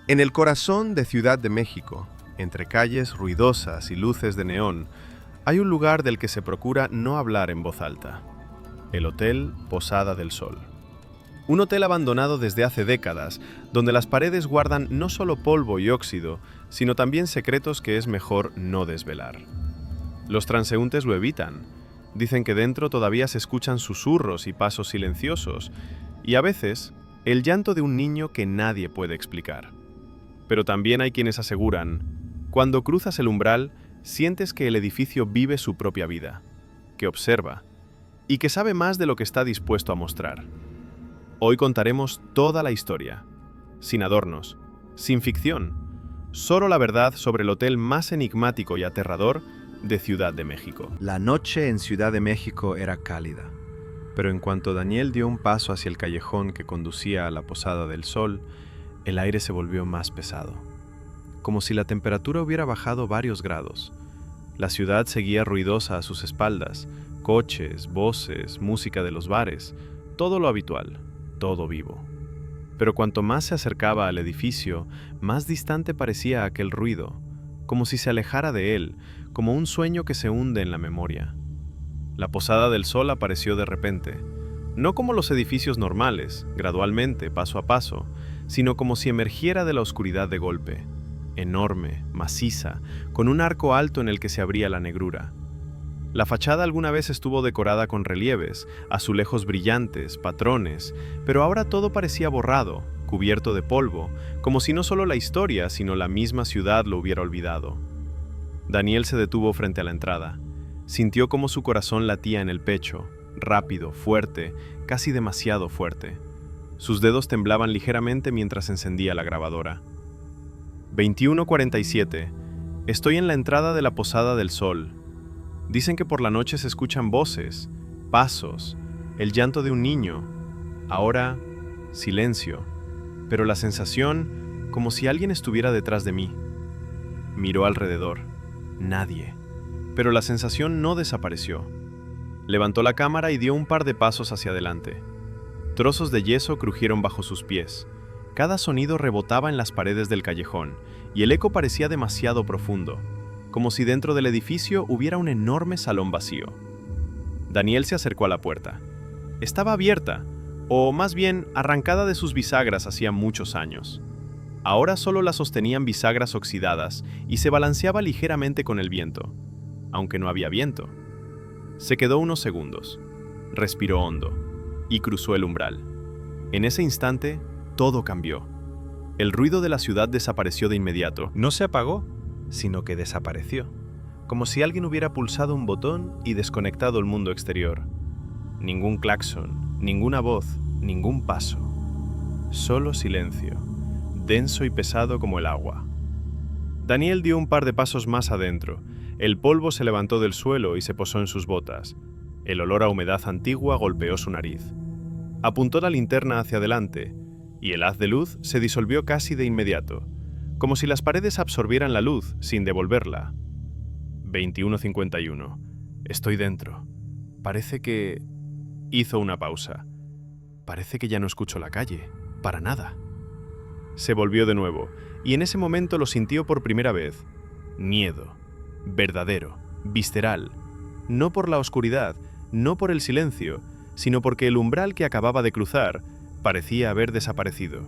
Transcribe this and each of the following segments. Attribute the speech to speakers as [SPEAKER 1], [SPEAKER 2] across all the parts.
[SPEAKER 1] En el corazón de Ciudad de México, entre calles ruidosas y luces de neón, hay un lugar del que se procura no hablar en voz alta: el Hotel Posada del Sol. Un hotel abandonado desde hace décadas, donde las paredes guardan no solo polvo y óxido, sino también secretos que es mejor no desvelar. Los transeúntes lo evitan. Dicen que dentro todavía se escuchan susurros y pasos silenciosos, y a veces el llanto de un niño que nadie puede explicar. Pero también hay quienes aseguran: cuando cruzas el umbral, sientes que el edificio vive su propia vida, que observa, y que sabe más de lo que está dispuesto a mostrar. Hoy contaremos toda la historia, sin adornos, sin ficción, solo la verdad sobre el hotel más enigmático y aterrador de Ciudad de México.
[SPEAKER 2] La noche en Ciudad de México era cálida.
[SPEAKER 1] Pero en cuanto Daniel dio un paso hacia el callejón que conducía a la Posada del Sol, el aire se volvió más pesado, como si la temperatura hubiera bajado varios grados. La ciudad seguía ruidosa a sus espaldas: coches, voces, música de los bares, todo lo habitual, todo vivo. Pero cuanto más se acercaba al edificio, más distante parecía aquel ruido, como si se alejara de él, como un sueño que se hunde en la memoria. La Posada del Sol apareció de repente, no como los edificios normales, gradualmente, paso a paso, sino como si emergiera de la oscuridad de golpe, enorme, maciza, con un arco alto en el que se abría la negrura. La fachada alguna vez estuvo decorada con relieves, azulejos brillantes, patrones, pero ahora todo parecía borrado, cubierto de polvo, como si no solo la historia, sino la misma ciudad lo hubiera olvidado. Daniel se detuvo frente a la entrada. Sintió como su corazón latía en el pecho, rápido, fuerte, casi demasiado fuerte. Sus dedos temblaban ligeramente mientras encendía la grabadora. 21:47. Estoy en la entrada de la Posada del Sol. Dicen que por la noche se escuchan voces, pasos, el llanto de un niño. Ahora, silencio, pero la sensación como si alguien estuviera detrás de mí. Miró alrededor. Nadie. Pero la sensación no desapareció. Levantó la cámara y dio un par de pasos hacia adelante. Trozos de yeso crujieron bajo sus pies. Cada sonido rebotaba en las paredes del callejón, y el eco parecía demasiado profundo, como si dentro del edificio hubiera un enorme salón vacío. Daniel se acercó a la puerta. Estaba abierta, o más bien arrancada de sus bisagras hacía muchos años. Ahora solo la sostenían bisagras oxidadas y se balanceaba ligeramente con el viento, aunque no había viento. Se quedó unos segundos, respiró hondo y cruzó el umbral. En ese instante, todo cambió. El ruido de la ciudad desapareció de inmediato.
[SPEAKER 2] No se apagó, sino que desapareció, como si alguien hubiera pulsado un botón y desconectado el mundo exterior. Ningún claxon, ninguna voz, ningún paso. Solo silencio, denso y pesado como el agua. Daniel dio un par de pasos más adentro. El polvo se levantó del suelo y se posó en sus botas. El olor a humedad antigua golpeó su nariz. Apuntó la linterna hacia adelante, y el haz de luz se disolvió casi de inmediato, como si las paredes absorbieran la luz sin devolverla. 21:51. Estoy dentro. Parece que... Hizo una pausa. Parece que ya no escucho la calle. Para nada. Se volvió de nuevo, y en ese momento lo sintió por primera vez. Miedo. Verdadero. Visceral. No por la oscuridad, no por el silencio, sino porque el umbral que acababa de cruzar parecía haber desaparecido.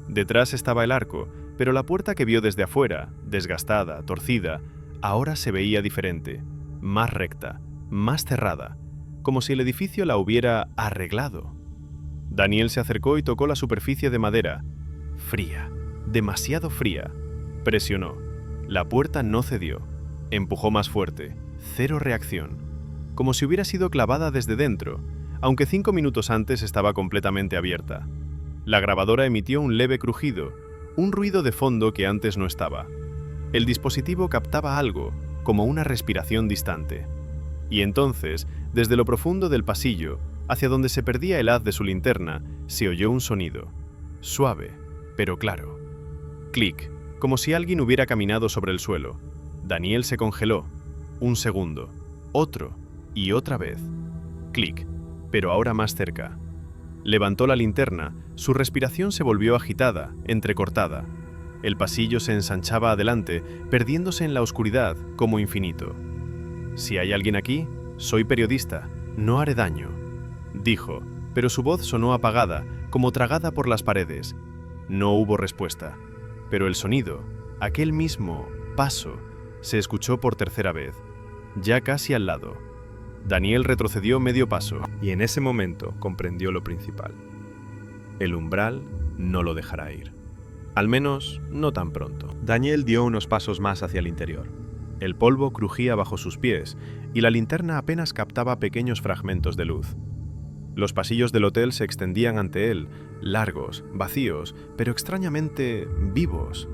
[SPEAKER 2] Detrás estaba el arco, pero la puerta que vio desde afuera, desgastada, torcida, ahora se veía diferente, más recta, más cerrada, como si el edificio la hubiera arreglado. Daniel se acercó y tocó la superficie de madera. Fría, demasiado fría. Presionó. La puerta no cedió. Empujó más fuerte. Cero reacción. Como si hubiera sido clavada desde dentro, aunque 5 minutos antes estaba completamente abierta. La grabadora emitió un leve crujido, un ruido de fondo que antes no estaba. El dispositivo captaba algo, como una respiración distante. Y entonces, desde lo profundo del pasillo, hacia donde se perdía el haz de su linterna, se oyó un sonido. Suave, pero claro. Clic, como si alguien hubiera caminado sobre el suelo. Daniel se congeló. Un segundo. Otro. Y otra vez. Clic, pero ahora más cerca. Levantó la linterna, su respiración se volvió agitada, entrecortada. El pasillo se ensanchaba adelante, perdiéndose en la oscuridad como infinito. «Si hay alguien aquí, soy periodista, no haré daño», dijo, pero su voz sonó apagada, como tragada por las paredes. No hubo respuesta, pero el sonido, aquel mismo paso, se escuchó por tercera vez, ya casi al lado. Daniel retrocedió medio paso.
[SPEAKER 1] Y en ese momento comprendió lo principal. El umbral no lo dejará ir. Al menos, no tan pronto. Daniel dio unos pasos más hacia el interior. El polvo crujía bajo sus pies y la linterna apenas captaba pequeños fragmentos de luz. Los pasillos del hotel se extendían ante él, largos, vacíos, pero extrañamente vivos.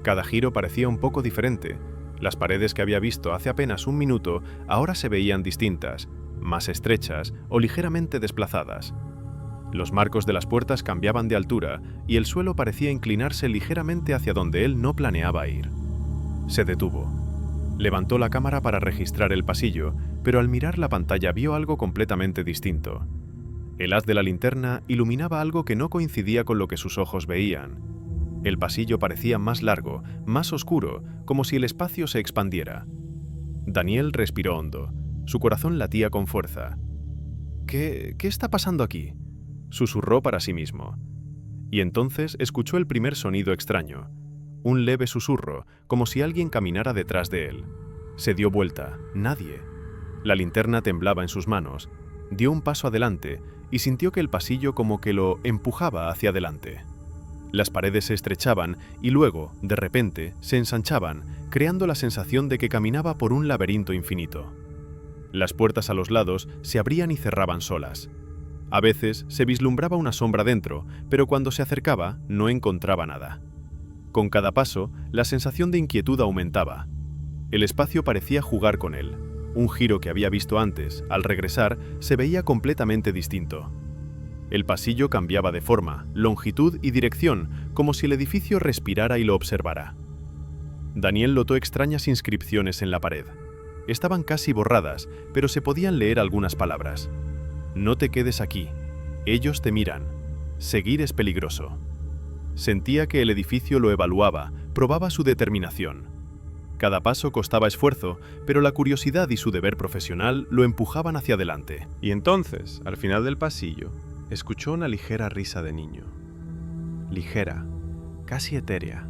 [SPEAKER 1] Cada giro parecía un poco diferente. Las paredes que había visto hace apenas un minuto ahora se veían distintas, más estrechas o ligeramente desplazadas. Los marcos de las puertas cambiaban de altura y el suelo parecía inclinarse ligeramente hacia donde él no planeaba ir. Se detuvo. Levantó la cámara para registrar el pasillo, pero al mirar la pantalla vio algo completamente distinto. El haz de la linterna iluminaba algo que no coincidía con lo que sus ojos veían. El pasillo parecía más largo, más oscuro, como si el espacio se expandiera. Daniel respiró hondo. Su corazón latía con fuerza. ¿Qué está pasando aquí?, susurró para sí mismo. Y entonces escuchó el primer sonido extraño. Un leve susurro, como si alguien caminara detrás de él. Se dio vuelta. Nadie. La linterna temblaba en sus manos. Dio un paso adelante y sintió que el pasillo como que lo empujaba hacia adelante. Las paredes se estrechaban y luego, de repente, se ensanchaban, creando la sensación de que caminaba por un laberinto infinito. Las puertas a los lados se abrían y cerraban solas. A veces se vislumbraba una sombra dentro, pero cuando se acercaba no encontraba nada. Con cada paso, la sensación de inquietud aumentaba. El espacio parecía jugar con él. Un giro que había visto antes, al regresar, se veía completamente distinto. El pasillo cambiaba de forma, longitud y dirección, como si el edificio respirara y lo observara. Daniel notó extrañas inscripciones en la pared. Estaban casi borradas, pero se podían leer algunas palabras. «No te quedes aquí. Ellos te miran. Seguir es peligroso». Sentía que el edificio lo evaluaba, probaba su determinación. Cada paso costaba esfuerzo, pero la curiosidad y su deber profesional lo empujaban hacia adelante. Y entonces, al final del pasillo, escuchó una ligera risa de niño. Ligera, casi etérea,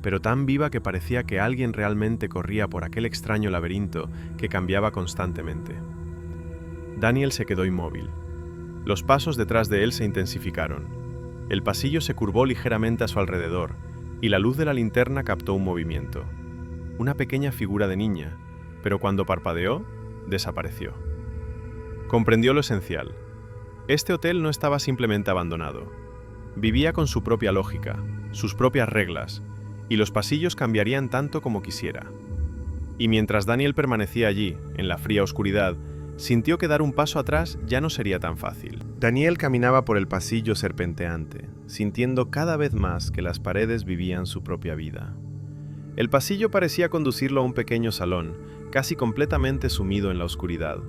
[SPEAKER 1] pero tan viva que parecía que alguien realmente corría por aquel extraño laberinto que cambiaba constantemente. Daniel se quedó inmóvil. Los pasos detrás de él se intensificaron. El pasillo se curvó ligeramente a su alrededor, y la luz de la linterna captó un movimiento. Una pequeña figura de niña, pero cuando parpadeó, desapareció. Comprendió lo esencial. Este hotel no estaba simplemente abandonado. Vivía con su propia lógica, sus propias reglas, y los pasillos cambiarían tanto como quisiera. Y mientras Daniel permanecía allí, en la fría oscuridad, sintió que dar un paso atrás ya no sería tan fácil. Daniel caminaba por el pasillo serpenteante, sintiendo cada vez más que las paredes vivían su propia vida. El pasillo parecía conducirlo a un pequeño salón, casi completamente sumido en la oscuridad.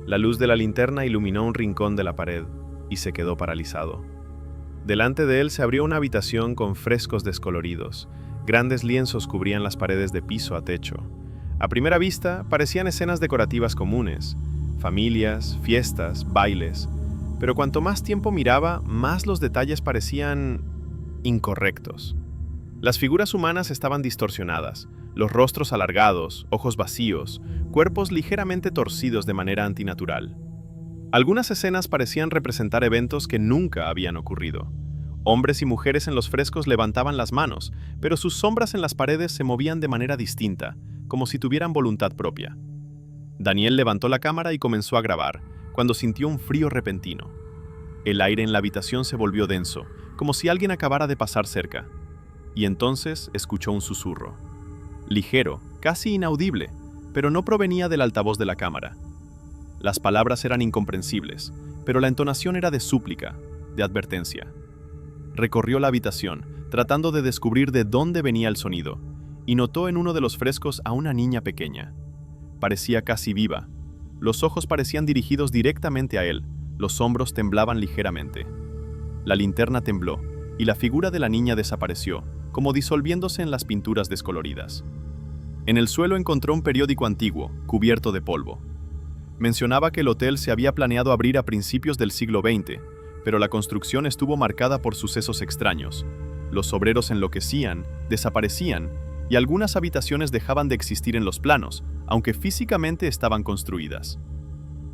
[SPEAKER 1] La luz de la linterna iluminó un rincón de la pared, y se quedó paralizado. Delante de él se abrió una habitación con frescos descoloridos. Grandes lienzos cubrían las paredes de piso a techo. A primera vista, parecían escenas decorativas comunes. Familias, fiestas, bailes. Pero cuanto más tiempo miraba, más los detalles parecían incorrectos. Las figuras humanas estaban distorsionadas, los rostros alargados, ojos vacíos, cuerpos ligeramente torcidos de manera antinatural. Algunas escenas parecían representar eventos que nunca habían ocurrido. Hombres y mujeres en los frescos levantaban las manos, pero sus sombras en las paredes se movían de manera distinta, como si tuvieran voluntad propia. Daniel levantó la cámara y comenzó a grabar, cuando sintió un frío repentino. El aire en la habitación se volvió denso, como si alguien acabara de pasar cerca. Y entonces escuchó un susurro. Ligero, casi inaudible, pero no provenía del altavoz de la cámara. Las palabras eran incomprensibles, pero la entonación era de súplica, de advertencia. Recorrió la habitación, tratando de descubrir de dónde venía el sonido, y notó en uno de los frescos a una niña pequeña. Parecía casi viva. Los ojos parecían dirigidos directamente a él, los hombros temblaban ligeramente. La linterna tembló, y la figura de la niña desapareció,
[SPEAKER 2] como disolviéndose en las pinturas descoloridas. En el suelo encontró un periódico antiguo, cubierto de polvo. Mencionaba que el hotel se había planeado abrir a principios del siglo XX, pero la construcción estuvo marcada por sucesos extraños. Los obreros enloquecían, desaparecían, y algunas habitaciones dejaban de existir en los planos, aunque físicamente estaban construidas.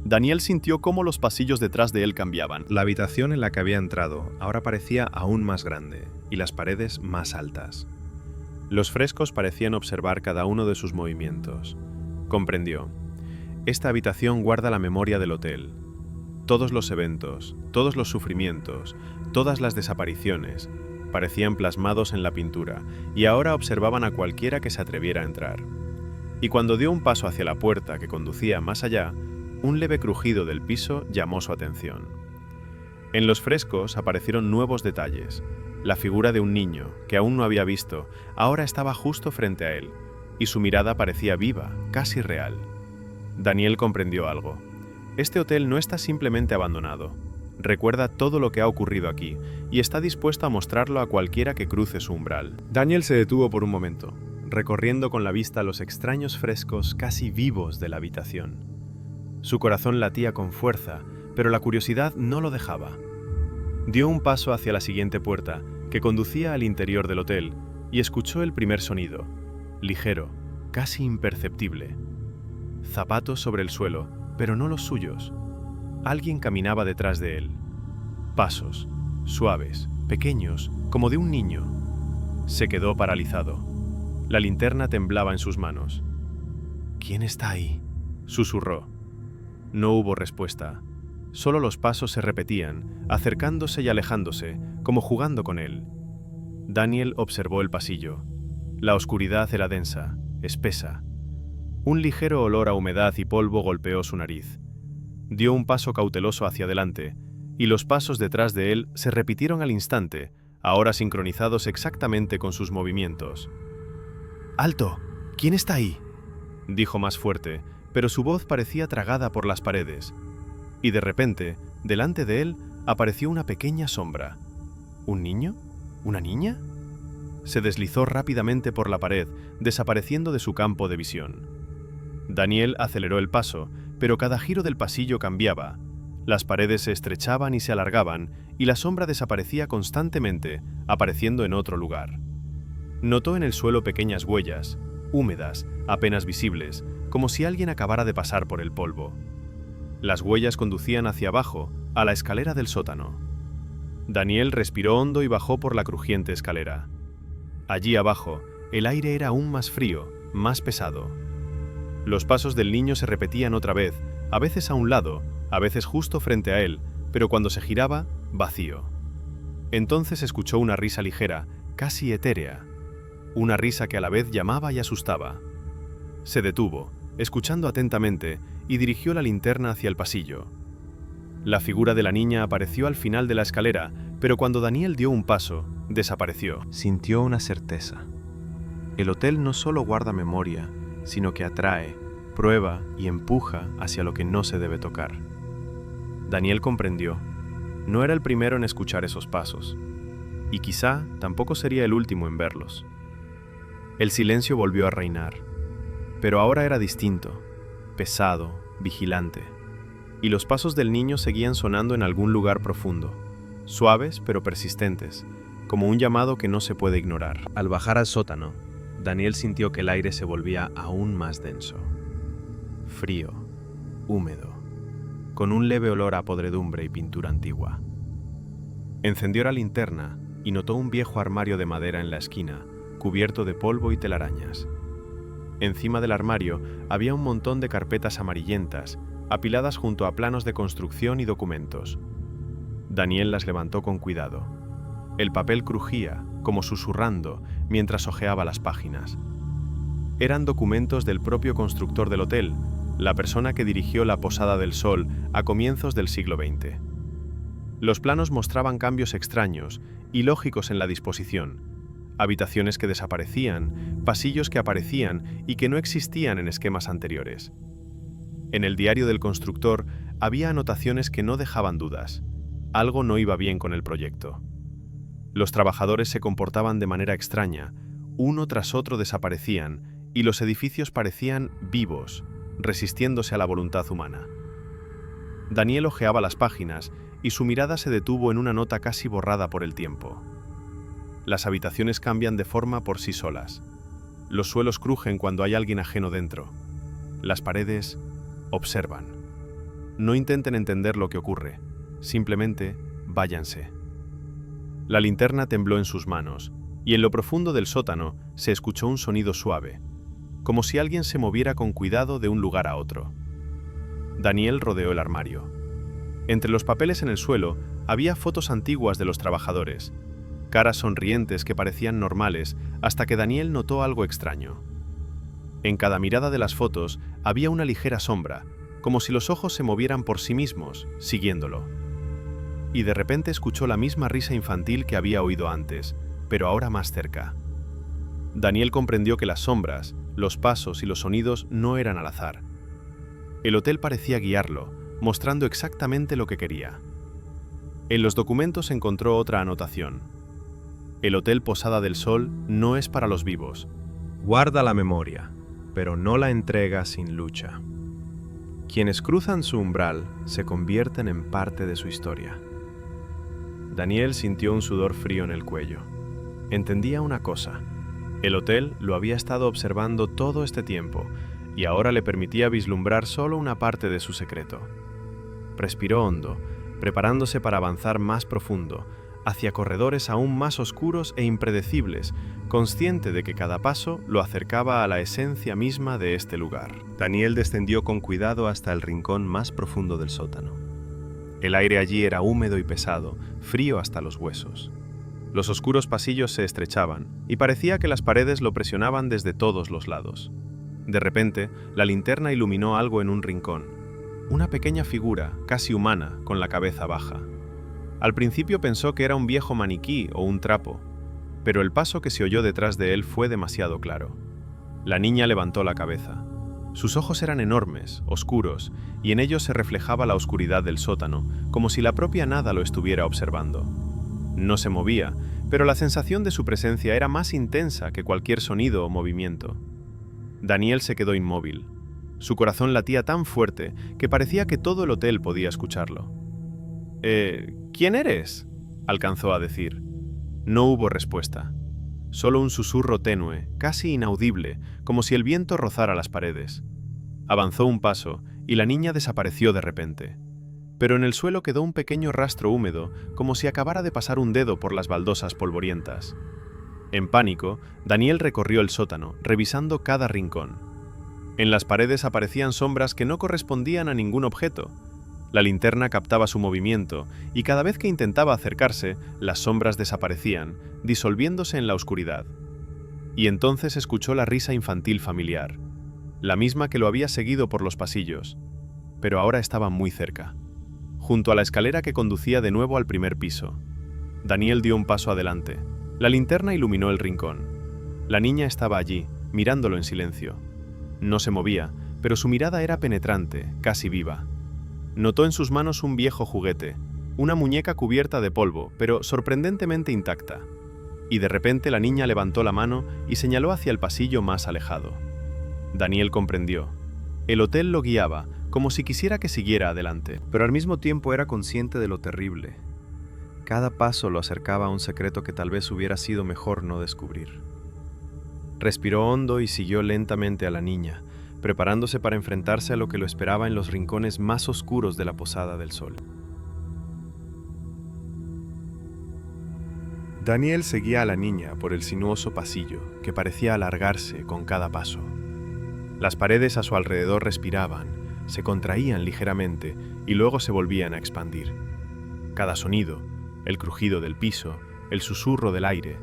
[SPEAKER 2] Daniel sintió cómo los pasillos detrás de él cambiaban.
[SPEAKER 1] La habitación en la que había entrado ahora parecía aún más grande, y las paredes más altas. Los frescos parecían observar cada uno de sus movimientos. Comprendió. Esta habitación guarda la memoria del hotel. Todos los eventos, todos los sufrimientos, todas las desapariciones, parecían plasmados en la pintura, y ahora observaban a cualquiera que se atreviera a entrar. Y cuando dio un paso hacia la puerta que conducía más allá, un leve crujido del piso llamó su atención. En los frescos aparecieron nuevos detalles. La figura de un niño, que aún no había visto, ahora estaba justo frente a él, y su mirada parecía viva, casi real. Daniel comprendió algo. Este hotel no está simplemente abandonado. Recuerda todo lo que ha ocurrido aquí, y está dispuesto a mostrarlo a cualquiera que cruce su umbral. Daniel se detuvo por un momento, recorriendo con la vista los extraños frescos casi vivos de la habitación. Su corazón latía con fuerza, pero la curiosidad no lo dejaba. Dio un paso hacia la siguiente puerta, que conducía al interior del hotel, y escuchó el primer sonido, ligero, casi imperceptible. Zapatos sobre el suelo, pero no los suyos. Alguien caminaba detrás de él. Pasos, suaves, pequeños, como de un niño. Se quedó paralizado. La linterna temblaba en sus manos. «¿Quién está ahí?», susurró. No hubo respuesta. Solo los pasos se repetían, acercándose y alejándose, como jugando con él. Daniel observó el pasillo. La oscuridad era densa, espesa. Un ligero olor a humedad y polvo golpeó su nariz. Dio un paso cauteloso hacia adelante, y los pasos detrás de él se repitieron al instante, ahora sincronizados exactamente con sus movimientos. «¡Alto! ¿Quién está ahí?», dijo más fuerte, pero su voz parecía tragada por las paredes. Y de repente, delante de él, apareció una pequeña sombra. ¿Un niño? ¿Una niña? Se deslizó rápidamente por la pared, desapareciendo de su campo de visión. Daniel aceleró el paso, pero cada giro del pasillo cambiaba. Las paredes se estrechaban y se alargaban, y la sombra desaparecía constantemente, apareciendo en otro lugar. Notó en el suelo pequeñas huellas, húmedas, apenas visibles, como si alguien acabara de pasar por el polvo. Las huellas conducían hacia abajo, a la escalera del sótano. Daniel respiró hondo y bajó por la crujiente escalera. Allí abajo, el aire era aún más frío, más pesado. Los pasos del niño se repetían otra vez, a veces a un lado, a veces justo frente a él, pero cuando se giraba, vacío. Entonces escuchó una risa ligera, casi etérea. Una risa que a la vez llamaba y asustaba. Se detuvo, escuchando atentamente, y dirigió la linterna hacia el pasillo. La figura de la niña apareció al final de la escalera, pero cuando Daniel dio un paso, desapareció. Sintió una certeza. El hotel no solo guarda memoria, sino que atrae, prueba y empuja hacia lo que no se debe tocar. Daniel comprendió. No era el primero en escuchar esos pasos, y quizá tampoco sería el último en verlos. El silencio volvió a reinar, pero ahora era distinto, pesado, vigilante, y los pasos del niño seguían sonando en algún lugar profundo, suaves pero persistentes, como un llamado que no se puede ignorar. Al bajar al sótano, Daniel sintió que el aire se volvía aún más denso. Frío, húmedo, con un leve olor a podredumbre y pintura antigua. Encendió la linterna y notó un viejo armario de madera en la esquina, cubierto de polvo y telarañas. Encima del armario había un montón de carpetas amarillentas, apiladas junto a planos de construcción y documentos. Daniel las levantó con cuidado. El papel crujía, como susurrando, mientras hojeaba las páginas. Eran documentos del propio constructor del hotel, la persona que dirigió la Posada del Sol a comienzos del siglo XX. Los planos mostraban cambios extraños, ilógicos en la disposición, habitaciones que desaparecían, pasillos que aparecían y que no existían en esquemas anteriores. En el diario del constructor había anotaciones que no dejaban dudas. Algo no iba bien con el proyecto.
[SPEAKER 2] Los trabajadores se comportaban de manera extraña, uno tras otro desaparecían y los edificios parecían vivos, resistiéndose a la voluntad humana. Daniel hojeaba las páginas y su mirada se detuvo en una nota casi borrada por el tiempo. Las habitaciones cambian de forma por sí solas. Los suelos crujen cuando hay alguien ajeno dentro. Las paredes observan. No intenten entender lo que ocurre, simplemente váyanse. La linterna tembló en sus manos, y en lo profundo del sótano se escuchó un sonido suave, como si alguien se moviera con cuidado de un lugar a otro. Daniel rodeó el armario. Entre los papeles en el suelo había fotos antiguas de los trabajadores, caras sonrientes que parecían normales hasta que Daniel notó algo extraño. En cada mirada de las fotos había una ligera sombra, como si los ojos se movieran por sí mismos, siguiéndolo. Y de repente escuchó la misma risa infantil que había oído antes, pero ahora más cerca. Daniel comprendió que las sombras, los pasos y los sonidos no eran al azar. El hotel parecía guiarlo, mostrando exactamente lo que quería. En los documentos encontró otra anotación. El Hotel Posada del Sol no es para los vivos.
[SPEAKER 1] Guarda la memoria, pero no la entrega sin lucha. Quienes cruzan su umbral se convierten en parte de su historia. Daniel sintió un sudor frío en el cuello. Entendía una cosa. El hotel lo había estado observando todo este tiempo y ahora le permitía vislumbrar solo una parte de su secreto. Respiró hondo, preparándose para avanzar más profundo, hacia corredores aún más oscuros e impredecibles, consciente de que cada paso lo acercaba a la esencia misma de este lugar. Daniel descendió con cuidado hasta el rincón más profundo del sótano. El aire allí era húmedo y pesado, frío hasta los huesos. Los oscuros pasillos se estrechaban, y parecía que las paredes lo presionaban desde todos los lados. De repente, la linterna iluminó algo en un rincón. Una pequeña figura, casi humana, con la cabeza baja. Al principio pensó que era un viejo maniquí o un trapo, pero el paso que se oyó detrás de él fue demasiado claro. La niña levantó la cabeza. Sus ojos eran enormes, oscuros, y en ellos se reflejaba la oscuridad del sótano, como si la propia nada lo estuviera observando. No se movía, pero la sensación de su presencia era más intensa que cualquier sonido o movimiento. Daniel se quedó inmóvil. Su corazón latía tan fuerte que parecía que todo el hotel podía escucharlo. ¿Quién eres?, alcanzó a decir. No hubo respuesta. Solo un susurro tenue, casi inaudible, como si el viento rozara las paredes. Avanzó un paso y la niña desapareció de repente. Pero en el suelo quedó un pequeño rastro húmedo, como si acabara de pasar un dedo por las baldosas polvorientas. En pánico, Daniel recorrió el sótano, revisando cada rincón. En las paredes aparecían sombras que no correspondían a ningún objeto. La linterna captaba su movimiento, y cada vez que intentaba acercarse, las sombras desaparecían, disolviéndose en la oscuridad. Y entonces escuchó la risa infantil familiar, la misma que lo había seguido por los pasillos, pero ahora estaba muy cerca, junto a la escalera que conducía de nuevo al primer piso. Daniel dio un paso adelante. La linterna iluminó el rincón. La niña estaba allí, mirándolo en silencio. No se movía, pero su mirada era penetrante, casi viva. Notó en sus manos un viejo juguete, una muñeca cubierta de polvo, pero sorprendentemente intacta. Y de repente la niña levantó la mano y señaló hacia el pasillo más alejado. Daniel comprendió. El hotel lo guiaba, como si quisiera que siguiera adelante, pero al mismo tiempo era consciente de lo terrible. Cada paso lo acercaba a un secreto que tal vez hubiera sido mejor no descubrir. Respiró hondo y siguió lentamente a la niña, preparándose para enfrentarse a lo que lo esperaba en los rincones más oscuros de la Posada del Sol. Daniel seguía a la niña por el sinuoso pasillo, que parecía alargarse con cada paso. Las paredes a su alrededor respiraban, se contraían ligeramente y luego se volvían a expandir. Cada sonido, el crujido del piso, el susurro del aire,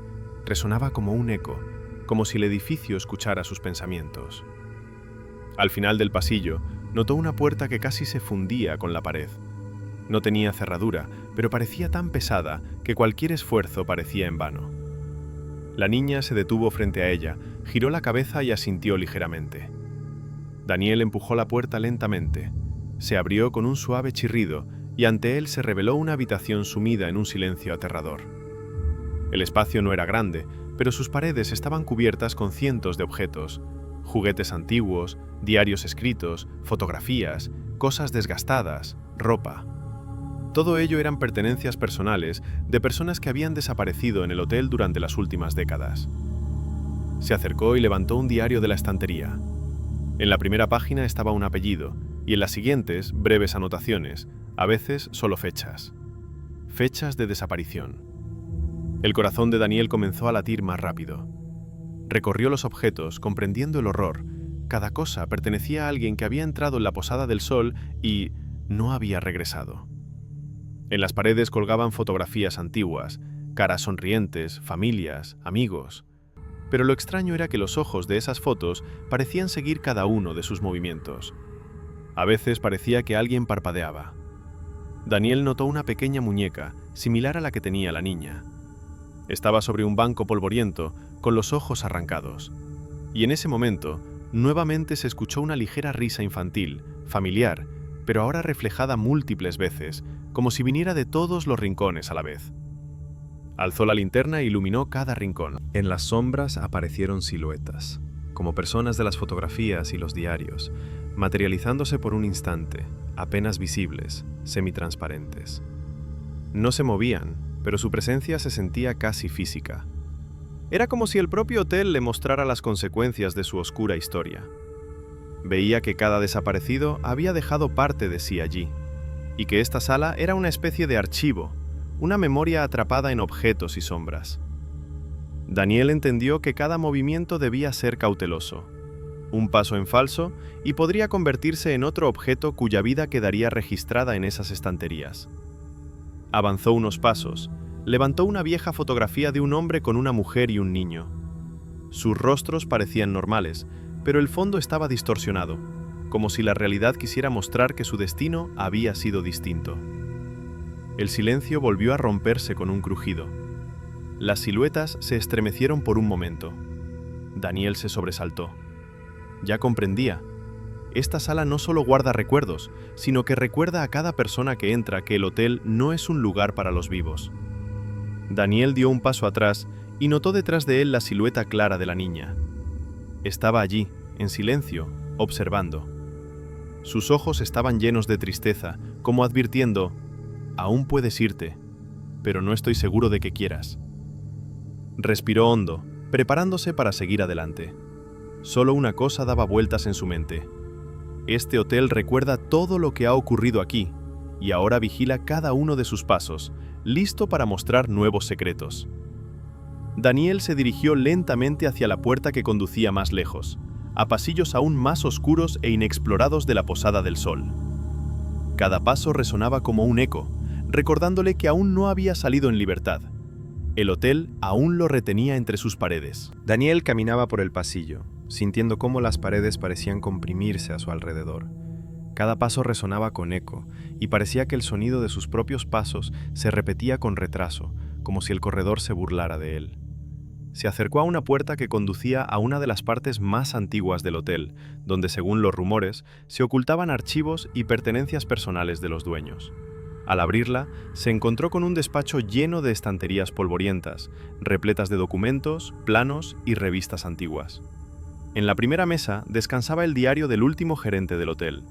[SPEAKER 1] resonaba como un eco, como si el edificio escuchara sus pensamientos. Al final del pasillo, notó una puerta que casi se fundía con la pared. No tenía cerradura, pero parecía tan pesada que cualquier esfuerzo parecía en vano. La niña se detuvo frente a ella, giró la cabeza y asintió ligeramente. Daniel empujó la puerta lentamente. Se abrió con un suave chirrido y ante él se reveló una habitación sumida en un silencio aterrador.
[SPEAKER 2] El espacio no era grande, pero sus paredes estaban cubiertas con cientos de objetos: juguetes antiguos, diarios escritos, fotografías, cosas desgastadas, ropa. Todo ello eran pertenencias personales de personas que habían desaparecido en el hotel durante las últimas décadas. Se acercó y levantó un diario de la estantería. En la primera página estaba un apellido, y en las siguientes, breves anotaciones, a veces solo fechas. Fechas de desaparición. El corazón de Daniel comenzó a latir más rápido. Recorrió los objetos, comprendiendo el horror. Cada cosa pertenecía a alguien que había entrado en la Posada del Sol y no había regresado. En las paredes colgaban fotografías antiguas, caras sonrientes, familias, amigos. Pero lo extraño era que los ojos de esas fotos parecían seguir cada uno de sus movimientos. A veces parecía que alguien parpadeaba. Daniel notó una pequeña muñeca, similar a la que tenía la niña. Estaba sobre un banco polvoriento, con los ojos arrancados. Y en ese momento, nuevamente se escuchó una ligera risa infantil, familiar, pero ahora reflejada múltiples veces, como si viniera de todos los rincones a la vez. Alzó la linterna e iluminó cada rincón.
[SPEAKER 1] En las sombras aparecieron siluetas, como personas de las fotografías y los diarios, materializándose por un instante, apenas visibles, semitransparentes. No se movían, pero su presencia se sentía casi física. Era como si el propio hotel le mostrara las consecuencias de su oscura historia. Veía que cada desaparecido había dejado parte de sí allí, y que esta sala era una especie de archivo, una memoria atrapada en objetos y sombras. Daniel entendió que cada movimiento debía ser cauteloso. Un paso en falso y podría convertirse en otro objeto cuya vida quedaría registrada en esas estanterías. Avanzó unos pasos, levantó una vieja fotografía de un hombre con una mujer y un niño. Sus rostros parecían normales, pero el fondo estaba distorsionado, como si la realidad quisiera mostrar que su destino había sido distinto. El silencio volvió a romperse con un crujido. Las siluetas se estremecieron por un momento. Daniel se sobresaltó. Ya comprendía. Esta sala no solo guarda recuerdos, sino que recuerda a cada persona que entra que el hotel no es un lugar para los vivos. Daniel dio un paso atrás y notó detrás de él la silueta clara de la niña. Estaba allí, en silencio, observando. Sus ojos estaban llenos de tristeza, como advirtiendo: «Aún puedes irte, pero no estoy seguro de que quieras». Respiró hondo, preparándose para seguir adelante. Solo una cosa daba vueltas en su mente. Este hotel recuerda todo lo que ha ocurrido aquí, y ahora vigila cada uno de sus pasos, listo para mostrar nuevos secretos. Daniel se dirigió lentamente hacia la puerta que conducía más lejos, a pasillos aún más oscuros e inexplorados de la Posada del Sol. Cada paso resonaba como un eco, recordándole que aún no había salido en libertad. El hotel aún lo retenía entre sus paredes. Daniel caminaba por el pasillo, sintiendo cómo las paredes parecían comprimirse a su alrededor. Cada paso resonaba con eco, y parecía que el sonido de sus propios pasos se repetía con retraso, como si el corredor se burlara de él. Se acercó a una puerta que conducía a una de las partes más antiguas del hotel, donde, según los rumores, se ocultaban archivos y pertenencias personales de los dueños. Al abrirla, se encontró con un despacho lleno de estanterías polvorientas, repletas de documentos, planos y revistas antiguas. En la primera mesa descansaba el diario del último gerente del hotel.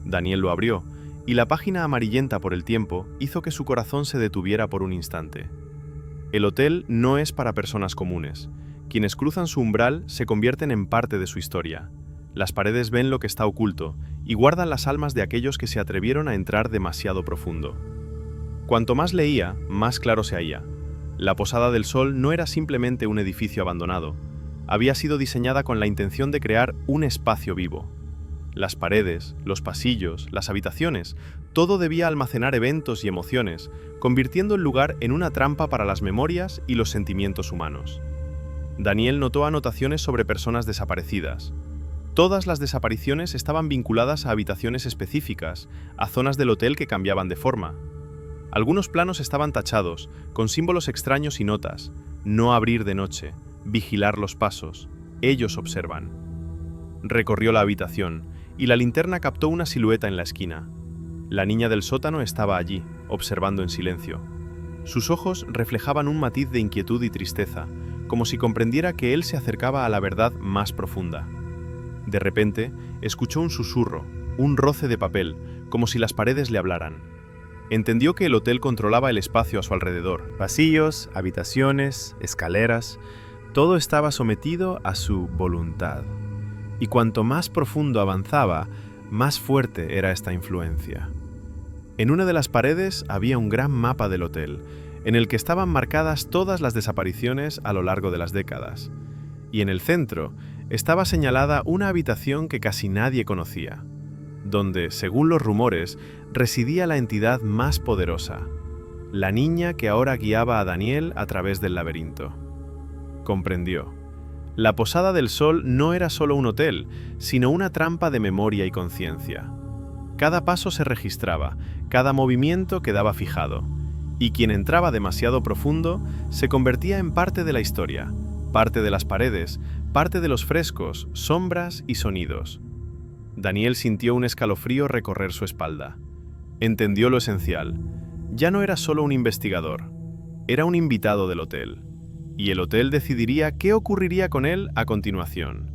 [SPEAKER 1] Daniel lo abrió, y la página amarillenta por el tiempo hizo que su corazón se detuviera por un instante. El hotel no es para personas comunes. Quienes cruzan su umbral se convierten en parte de su historia. Las paredes ven lo que está oculto y guardan las almas de aquellos que se atrevieron a entrar demasiado profundo. Cuanto más leía, más claro se hacía. La Posada del Sol no era simplemente un edificio abandonado. Había sido diseñada con la intención de crear un espacio vivo. Las paredes, los pasillos, las habitaciones, todo debía almacenar eventos y emociones, convirtiendo el lugar en una trampa para las memorias y los sentimientos humanos. Daniel notó anotaciones sobre personas desaparecidas. Todas las desapariciones estaban vinculadas a habitaciones específicas, a zonas del hotel que cambiaban de forma. Algunos planos estaban tachados, con símbolos extraños y notas: no abrir de noche, vigilar los pasos, ellos observan. Recorrió la habitación, y la linterna captó una silueta en la esquina. La niña del sótano estaba allí, observando en silencio.
[SPEAKER 2] Sus ojos reflejaban un matiz de inquietud y tristeza, como si comprendiera que él se acercaba a la verdad más profunda. De repente, escuchó un susurro, un roce de papel, como si las paredes le hablaran. Entendió que el hotel controlaba el espacio a su alrededor. Pasillos, habitaciones, escaleras, todo estaba sometido a su voluntad. Y cuanto más profundo avanzaba, más fuerte era esta influencia. En una de las paredes había un gran mapa del hotel, en el que estaban marcadas todas las desapariciones a lo largo de las décadas. Y en el centro estaba señalada una habitación que casi nadie conocía, donde, según los rumores, residía la entidad más poderosa, la niña que ahora guiaba a Daniel a través del laberinto. Comprendió. La Posada del Sol no era solo un hotel, sino una trampa de memoria y conciencia. Cada paso se registraba, cada movimiento quedaba fijado, y quien entraba demasiado profundo se convertía en parte de la historia, parte de las paredes, parte de los frescos, sombras y sonidos. Daniel sintió un escalofrío recorrer su espalda. Entendió lo esencial. Ya no era solo un investigador, era un invitado del hotel, y el hotel decidiría qué ocurriría con él a continuación.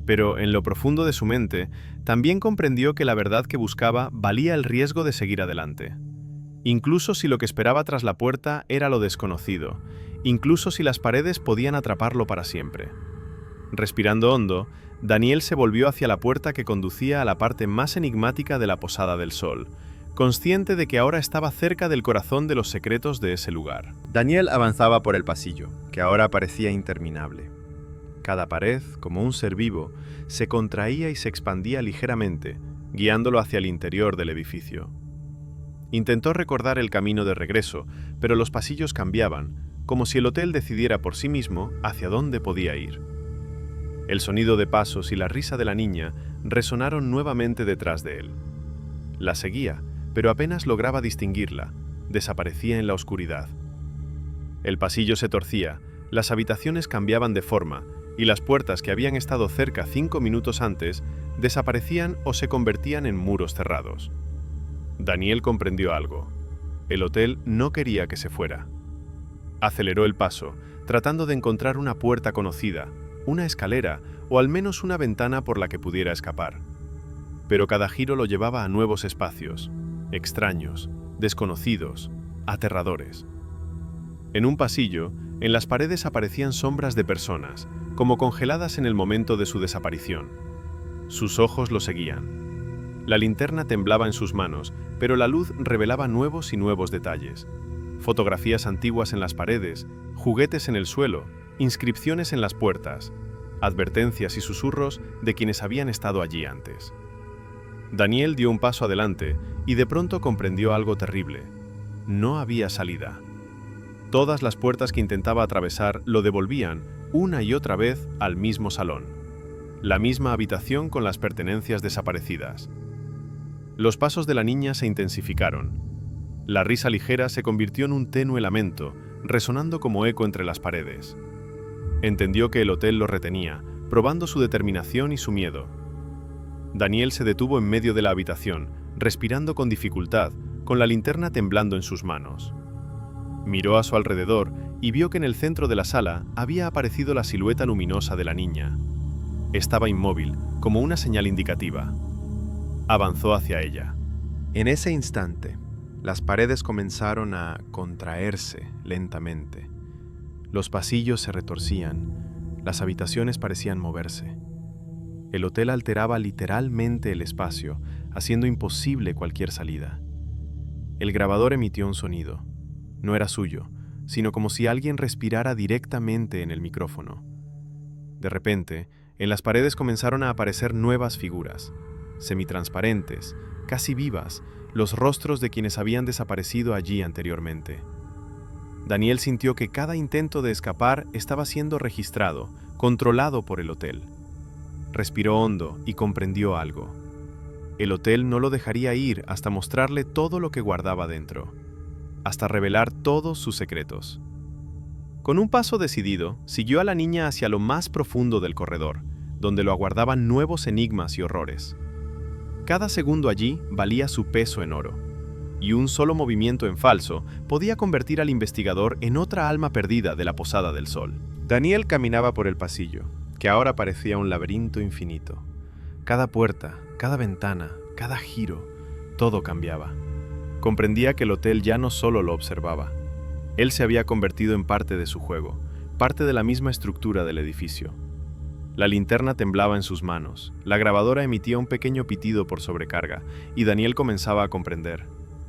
[SPEAKER 2] Pero en lo profundo de su mente, también comprendió que la verdad que buscaba valía el riesgo de seguir adelante. Incluso si lo que esperaba tras la puerta era lo desconocido, incluso si las paredes podían atraparlo para siempre. Respirando hondo, Daniel se volvió hacia la puerta que conducía a la parte más enigmática de la Posada del Sol, consciente de que ahora estaba cerca del corazón de los secretos de ese lugar.
[SPEAKER 1] Daniel avanzaba por el pasillo, que ahora parecía interminable. Cada pared, como un ser vivo, se contraía y se expandía ligeramente, guiándolo hacia el interior del edificio. Intentó recordar el camino de regreso, pero los pasillos cambiaban, como si el hotel decidiera por sí mismo hacia dónde podía ir. El sonido de pasos y la risa de la niña resonaron nuevamente detrás de él. La seguía, pero apenas lograba distinguirla, desaparecía en la oscuridad. El pasillo se torcía, las habitaciones cambiaban de forma, y las puertas que habían estado cerca 5 minutos antes desaparecían o se convertían en muros cerrados. Daniel comprendió algo. El hotel no quería que se fuera. Aceleró el paso, tratando de encontrar una puerta conocida, una escalera o al menos una ventana por la que pudiera escapar. Pero cada giro lo llevaba a nuevos espacios, extraños, desconocidos, aterradores. En un pasillo, en las paredes aparecían sombras de personas, como congeladas en el momento de su desaparición. Sus ojos lo seguían. La linterna temblaba en sus manos, pero la luz revelaba nuevos y nuevos detalles. Fotografías antiguas en las paredes, juguetes en el suelo, inscripciones en las puertas, advertencias y susurros de quienes habían estado allí antes. Daniel dio un paso adelante y de pronto comprendió algo terrible. No había salida. Todas las puertas que intentaba atravesar lo devolvían, una y otra vez, al mismo salón. La misma habitación con las pertenencias desaparecidas. Los pasos de la niña se intensificaron. La risa ligera se convirtió en un tenue lamento, resonando como eco entre las paredes. Entendió que el hotel lo retenía, probando su determinación y su miedo. Daniel se detuvo en medio de la habitación, respirando con dificultad, con la linterna temblando en sus manos. Miró a su alrededor y vio que en el centro de la sala había aparecido la silueta luminosa de la niña. Estaba inmóvil, como una señal indicativa. Avanzó hacia ella. En ese instante, las paredes comenzaron a contraerse lentamente. Los pasillos se retorcían, las habitaciones parecían moverse. El hotel alteraba literalmente el espacio, haciendo imposible cualquier salida. El grabador emitió un sonido. No era suyo, sino como si alguien respirara directamente en el micrófono. De repente, en las paredes comenzaron a aparecer nuevas figuras, semitransparentes, casi vivas, los rostros de quienes habían desaparecido allí anteriormente. Daniel sintió que cada intento de escapar estaba siendo registrado, controlado por el hotel. Respiró hondo y comprendió algo. El hotel no lo dejaría ir hasta mostrarle todo lo que guardaba dentro, hasta revelar todos sus secretos. Con un paso decidido, siguió a la niña hacia lo más profundo del corredor, donde lo aguardaban nuevos enigmas y horrores. Cada segundo allí valía su peso en oro.
[SPEAKER 2] y un solo movimiento en falso podía convertir al investigador en otra alma perdida de la Posada del Sol.
[SPEAKER 1] Daniel caminaba por el pasillo, que ahora parecía un laberinto infinito. Cada puerta, cada ventana, cada giro, todo cambiaba. Comprendía que el hotel ya no solo lo observaba. Él se había convertido en parte de su juego, parte de la misma estructura del edificio. La linterna temblaba en sus manos, la grabadora emitía un pequeño pitido por sobrecarga, y Daniel comenzaba a comprender.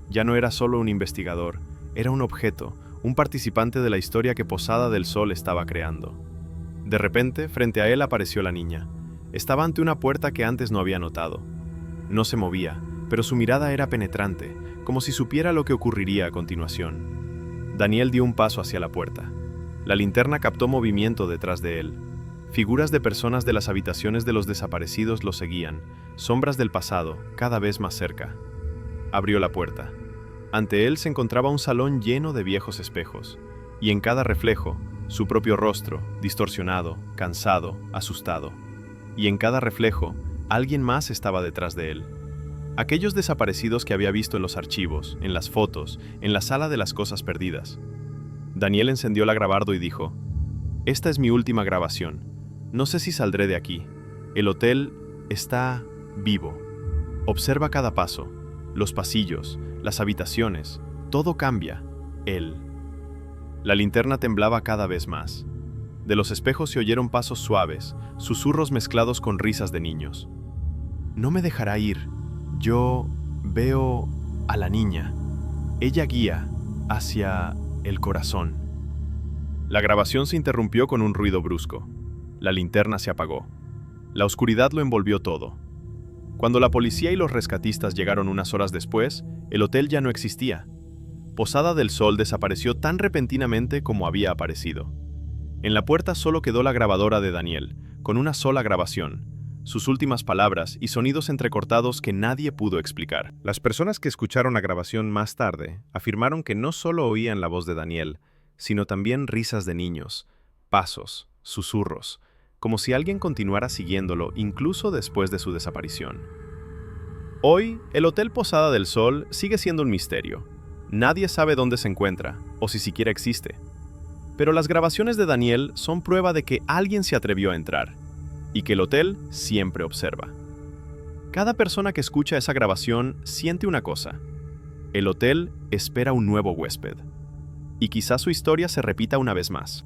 [SPEAKER 1] Ya no era solo un investigador, era un objeto, un participante de la historia que Posada del Sol estaba creando. De repente, frente a él apareció la niña. Estaba ante una puerta que antes no había notado. No se movía, pero su mirada era penetrante, como si supiera lo que ocurriría a continuación. Daniel dio un paso hacia la puerta. La linterna captó movimiento detrás de él. Figuras de personas de las habitaciones de los desaparecidos lo seguían, sombras del pasado, cada vez más cerca. Abrió la puerta. Ante él se encontraba un salón lleno de viejos espejos, y en cada reflejo, su propio rostro, distorsionado, cansado, asustado. Y en cada reflejo, alguien más estaba detrás de él. Aquellos desaparecidos que había visto en los archivos, en las fotos, en la sala de las cosas perdidas. Daniel encendió la grabadora y dijo: «Esta es mi última grabación. No sé si saldré de aquí. El hotel está vivo. Observa cada paso, los pasillos, las habitaciones, todo cambia. Él». La linterna temblaba cada vez más. De los espejos se oyeron pasos suaves, susurros mezclados con risas de niños. «No me dejará ir. Yo veo a la niña. Ella guía hacia el corazón». La grabación se interrumpió con un ruido brusco. La linterna se apagó. La oscuridad lo envolvió todo. Cuando la policía y los rescatistas llegaron unas horas después, el hotel ya no existía. Posada del Sol desapareció tan repentinamente como había aparecido. En la puerta solo quedó la grabadora de Daniel, con una sola grabación, sus últimas palabras y sonidos entrecortados que nadie pudo explicar. Las personas que escucharon la grabación más tarde afirmaron que no solo oían la voz de Daniel, sino también risas de niños, pasos, susurros, como si alguien continuara siguiéndolo incluso después de su desaparición. Hoy, el Hotel Posada del Sol sigue siendo un misterio. Nadie sabe dónde se encuentra, o si siquiera existe. Pero las grabaciones de Daniel son prueba de que alguien se atrevió a entrar, y que el hotel siempre observa. Cada persona que escucha esa grabación siente una cosa: el hotel espera un nuevo huésped. Y quizás su historia se repita una vez más.